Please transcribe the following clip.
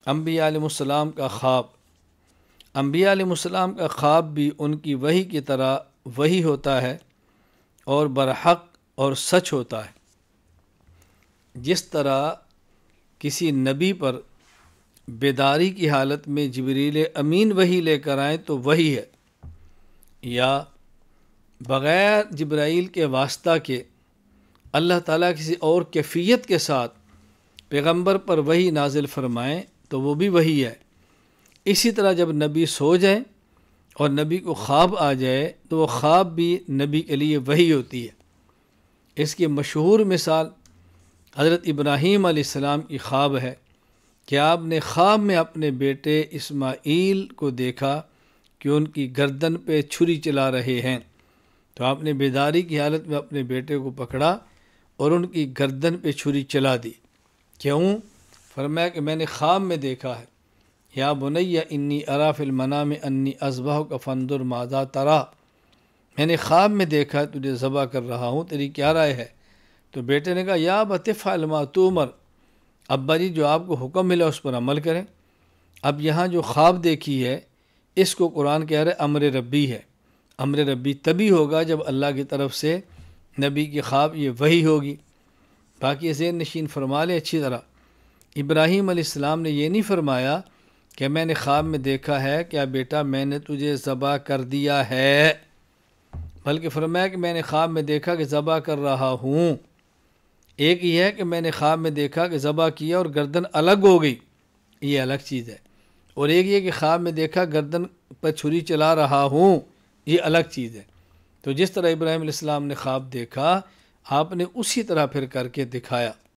انبیاء علیہ السلام کا خواب، انبیاء علیہ السلام کا خواب بھی ان کی وحی کی طرح وحی ہوتا ہے اور برحق اور سچ ہوتا ہے۔ جس طرح کسی نبی پر بیداری کی حالت میں جبریل امین وحی لے کر آئیں تو وحی ہے، یا بغیر جبرائیل کے واسطہ کے اللہ تعالیٰ کسی اور کیفیت کے ساتھ پیغمبر پر وحی نازل فرمائیں تو وہ بھی وحی ہے۔ اسی طرح جب نبی سو جائیں اور نبی کو خواب آ جائے تو وہ خواب بھی نبی کے لیے وحی ہوتی ہے۔ اس کی مشہور مثال حضرت ابراہیم علیہ السلام کی خواب ہے کہ آپ نے خواب میں اپنے بیٹے اسماعیل کو دیکھا کہ ان کی گردن پہ چھری چلا رہے ہیں، تو آپ نے بیداری کی حالت میں اپنے بیٹے کو پکڑا اور ان کی گردن پہ چھری چلا دی۔ کیوں؟ فرمایا کہ میں نے خواب میں دیکھا ہے، یا بنی انی اری فی المنام انی اذبحک فانظر ماذا تری، میں نے خواب میں دیکھا تجھے ذبح کر رہا ہوں، تیری کیا رائے ہے؟ تو بیٹے نے کہا یا ابت افعل ما تؤمر، ابا جی جو آپ کو حکم ملا اس پر عمل کریں۔ اب یہاں جو خواب دیکھی ہے اس کو قرآن کہہ رہے امر ربی ہے۔ امر ربی تبھی ہوگا جب اللہ کی طرف سے نبی کی خواب یہ وحی ہوگی۔ باقی ذہن نشین فرما لیں اچھی طرح، ابراہیم علیہ السلام نے یہ نہیں فرمایا کہ میں نے خواب میں دیکھا ہے کیا بیٹا میں نے تجھے ذبح کر دیا ہے، بلکہ فرمایا کہ میں نے خواب میں دیکھا کہ ذبح کر رہا ہوں۔ ایک یہ ہے کہ میں نے خواب میں دیکھا کہ ذبح کیا اور گردن الگ ہو گئی، یہ الگ چیز ہے، اور ایک یہ کہ خواب میں دیکھا گردن پر چھری چلا رہا ہوں، یہ الگ چیز ہے۔ تو جس طرح ابراہیم علیہ السلام نے خواب دیکھا آپ نے اسی طرح پھر کر کے دکھایا۔